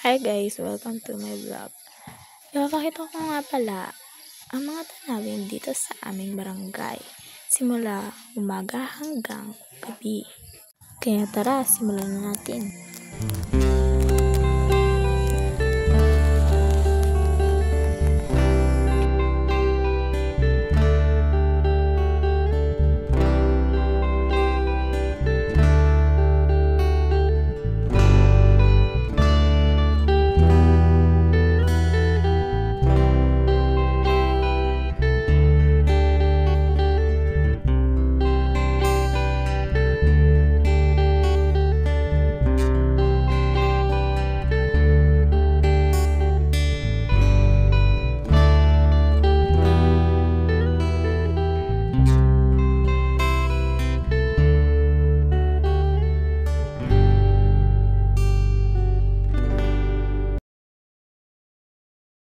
Hi guys! Welcome to my vlog. Ipapakita ko nga pala ang mga tanawin dito sa aming barangay. Simula umaga hanggang gabi. Kaya tara, simulan na natin.